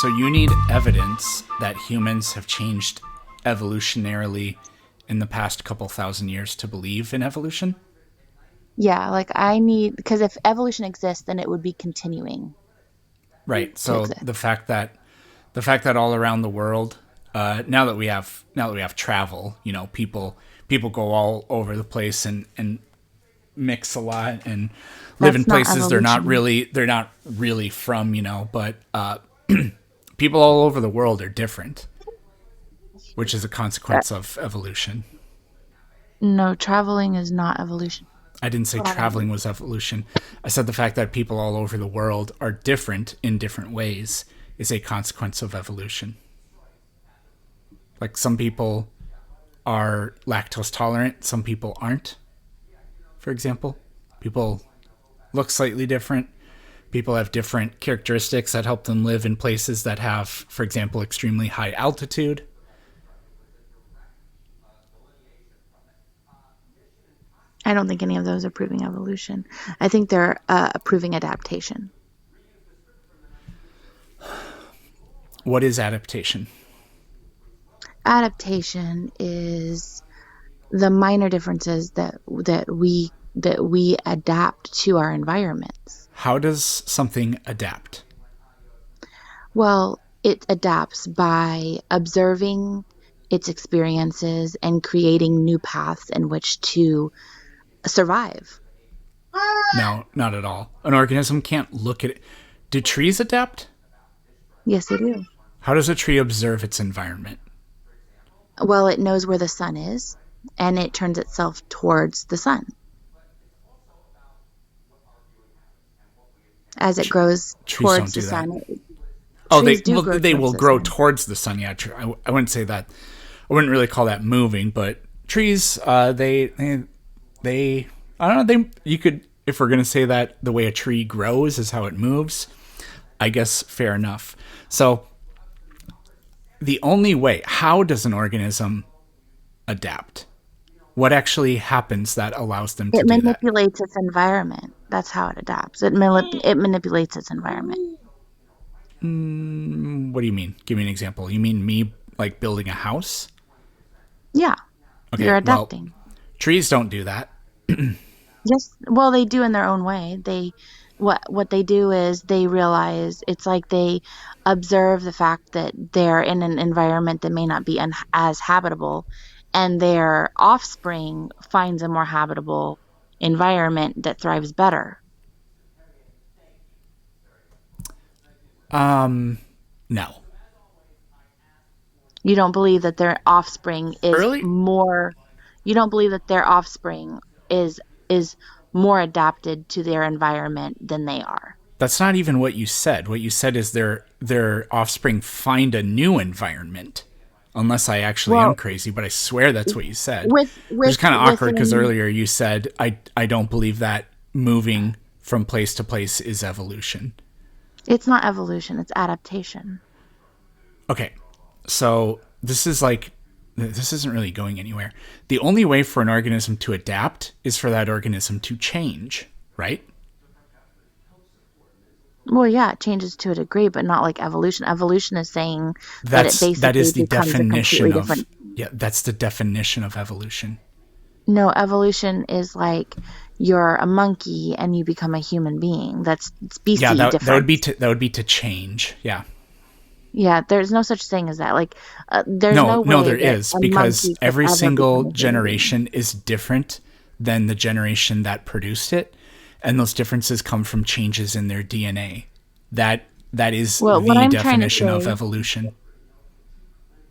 So you need evidence that humans have changed evolutionarily in the past couple thousand years to believe in evolution? Yeah, like I need, because if evolution exists, then it would be continuing Right. to So exist. the fact that all around the world, now that we have travel, people go all over the place and mix a lot and live in That's not places evolution. they're not really from, but people all over the world are different, which is a Uh, consequence of evolution. No, traveling is not evolution. I didn't say traveling was evolution. I said the fact that people all over the world are different in different ways is a consequence of evolution. Like some people are lactose tolerant, some people aren't, for example. People look slightly different. People have different characteristics that help them live in places that have, for example, extremely high altitude. I don't think any of those are proving evolution. I think they're proving adaptation. What is adaptation? Adaptation is the minor differences that we adapt to our environments. How does something adapt? Well, it adapts by observing its experiences and creating new paths in which to survive. No, not at all. An organism can't look at it. Do trees adapt? Yes, they do. How does a tree observe its environment? Well, it knows where the sun is and it turns itself towards the sun. As it grows Trees don't towards the do that. sun, Oh, they trees do well, grow they towards will the grow sun. towards the sun. Yeah, true. I wouldn't say that. I wouldn't really call that moving, but trees, they, I don't know. You could, if we're gonna say that the way a tree grows is how it moves. I guess fair enough. So the only way, how does an organism adapt? What actually happens that allows them to It do that? manipulates its environment. That's how it adapts. It manipulates its environment. What do you mean? Give me an example. You mean me like building a house? Yeah, Okay, you're well, adapting. trees don't do that. Yes, well, they do in their own way. What they do is they realize it's like they observe the fact that they're in an environment that may not be as habitable, and their offspring finds a more habitable environment that thrives better. No. You don't believe that their offspring is Early more. You don't believe that their offspring is is more adapted to their environment than they are. That's not even what you said. What you said is their offspring find a new environment. Unless I actually am Well, crazy, but I swear that's what you said. with Which with is kind of awkward because within earlier you said I don't believe that moving from place to place is evolution. it's not evolution, it's adaptation. Okay, so this isn't really going anywhere. The only way for an organism to adapt is for that organism to change, right? Well, yeah, it changes to a degree, but not like evolution. Evolution is saying that it That basically is the becomes a completely definition of different. yeah, that's the definition of evolution. No, evolution is like you're a monkey and you become a human being. That's Yeah, species that would be difference. to change. Yeah. Yeah, there's no such thing as that. Like, there's No, no no, way there that is a because monkey could every ever become single a human being. generation is different than the generation that produced it, and those differences come from changes in their DNA. That is Well, the definition of evolution.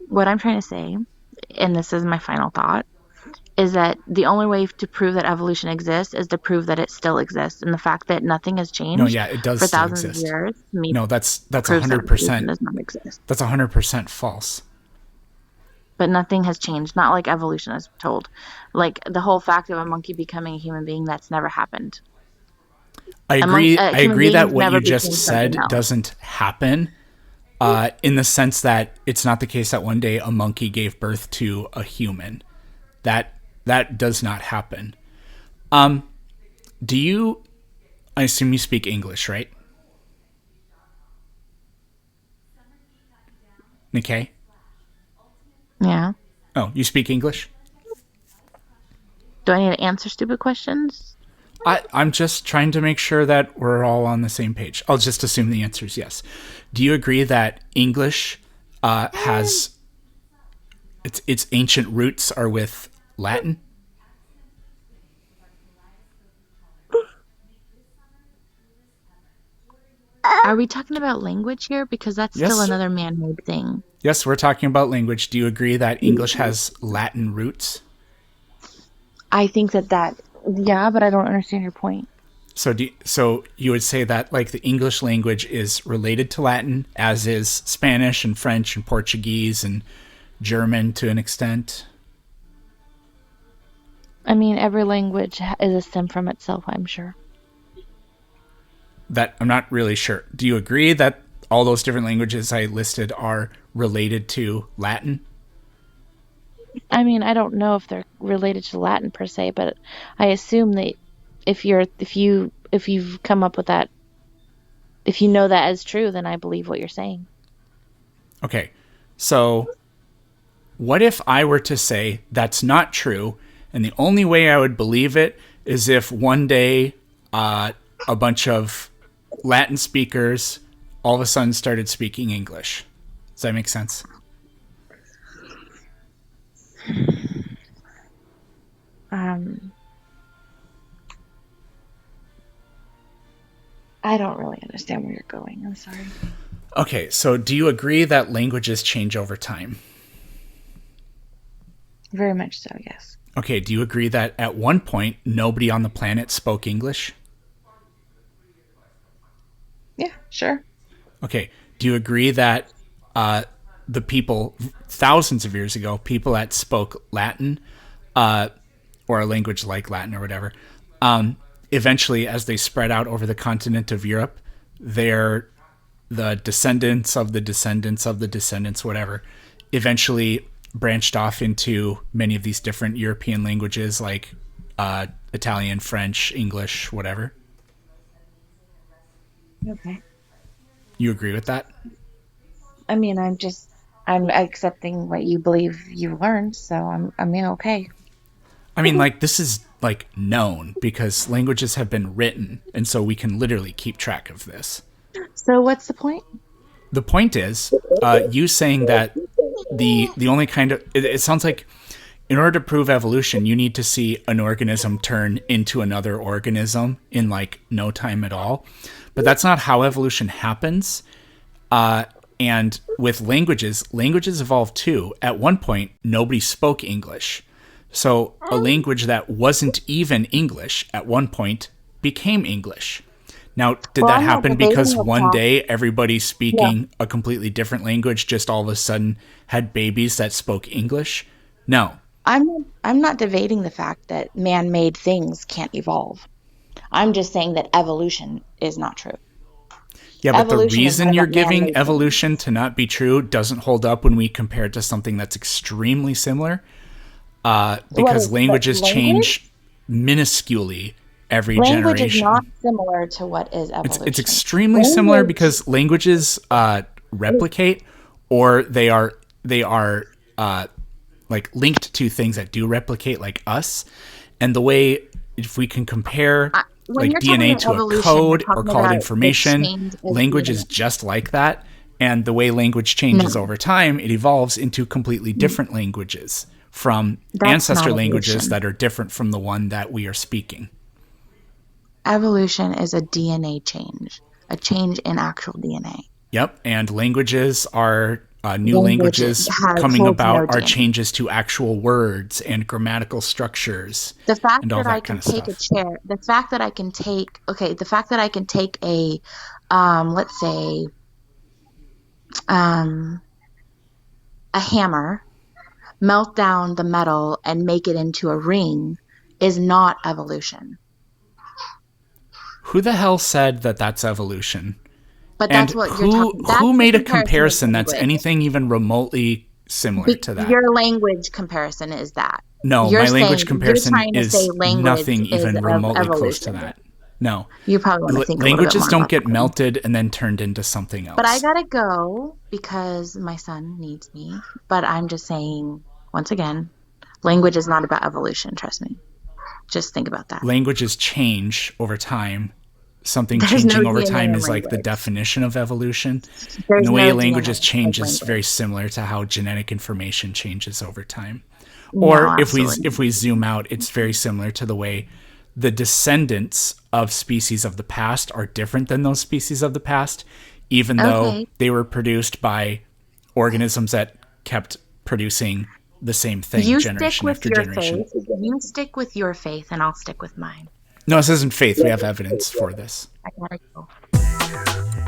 what I'm trying to say, and this is my final thought, is that the only way to prove that evolution exists is to prove that it still exists. And the fact that nothing has No, changed yeah, it does for still thousands of exist. years to me No, that's a proves that hundred evolution percent. does not exist. That's 100% false. But nothing has changed, not like evolution is told. Like the whole fact of a monkey becoming a human being, that's never happened. I Human agree that beings what you never just became something said else. doesn't happen. In the sense that it's not the case that one day a monkey gave birth to a human. That does not happen. Do you? I assume you speak English, right? Nikkei? Yeah. Oh, you speak English? Do I need to answer stupid questions? I'm just trying to make sure that we're all on the same page. I'll just assume the answer is yes. Do you agree that English has its ancient roots are with Latin? Are we talking about language here? Because that's still Yes. another man-made thing. Yes, we're talking about language. Do you agree that English has Latin roots? I think yeah, but I don't understand your point. So you would say that like the English language is related to Latin, as is Spanish and French and Portuguese and German to an extent. I mean, every language is a stem from itself, I'm sure. That I'm not really sure. Do you agree that all those different languages I listed are related to Latin? I mean, I don't know if they're related to Latin per se, but I assume that if you've come up with that, if you know that as true, then I believe what you're saying. Okay. So what if I were to say that's not true, and the only way I would believe it is if one day a bunch of Latin speakers all of a sudden started speaking English? Does that make sense? Um, I don't really understand where you're going. I'm sorry. Okay, so do you agree that languages change over time? Very much so, yes. Okay, do you agree that at one point nobody on the planet spoke English? Yeah, sure. Okay, do you agree that the people thousands of years ago, people that spoke Latin or a language like Latin or whatever, eventually, as they spread out over the continent of Europe, they're the descendants of the descendants of the descendants, whatever, eventually branched off into many of these different European languages like Italian, French, English, whatever. Okay. You agree with that? I mean, I'm accepting what you believe you learned, so I mean, okay. I mean, like, this is like known because languages have been written, and so we can literally keep track of this. So what's the point? The point is, you saying that the only kind of it sounds like in order to prove evolution, you need to see an organism turn into another organism in like no time at all. But that's not how evolution happens. And with languages, languages evolve too. At one point, nobody spoke English. So a language that wasn't even English at one point became English. Now, did Well, that I'm not happen debating because the one fact. day everybody Yeah. speaking a completely different language just all of a sudden had babies that spoke English? No. I'm not debating the fact that man-made things can't evolve. I'm just saying that evolution is not true. Yeah, but the Evolution is not reason you're about giving man-made things. evolution to not be true doesn't hold up when we compare it to something that's extremely similar. What Because is but languages language? change minusculely every Language is not generation. similar to what is It's evolution. extremely similar Language, because languages replicate, or they are like linked to things that do replicate, like us. And the way if we can compare when like you're talking DNA about to a evolution, you're code or talking call it about the information, change of language is DNA. just like that. And the way language changes No, over time, it evolves into completely different languages from that's not ancestor languages evolution. that are different from the one that we are speaking. Evolution is a DNA change, a change in actual DNA. Yep, and languages are new Language languages coming holds about no are DNA. changes to actual words and grammatical structures The fact and all that I that kind can of take a stuff. chair, the fact that I can take, okay, the fact that I can take let's say, um, a hammer, melt down the metal and make it into a ring is not evolution. Who the hell said that that's evolution? But that's And what you're who talking, who that's the made a comparison of comparison that's language. anything even remotely similar to that? Your language comparison is that. No, You're my language saying, you're comparison trying to say is language nothing is even of remotely close to evolution. that. No. You probably want to think a little bit Languages more don't about get that one. melted and then turned into something But I else. gotta go because my son needs me. But I'm just saying, once again, language is not about evolution. Trust me. Just think about that. Languages change over time. Something There's no changing over DNA time in is like the language. definition of evolution. And There's the way no languages DNA of change is very language. similar to how genetic information changes over time. No, Or absolutely if not. we zoom out, it's very similar to the way the descendants of species of the past are different than those species of the past, even though Okay, they were produced by organisms that kept producing the same thing you stick generation with after your generation. faith. You stick with your faith, and I'll stick with mine. No, this isn't faith. We have evidence for this. I gotta go.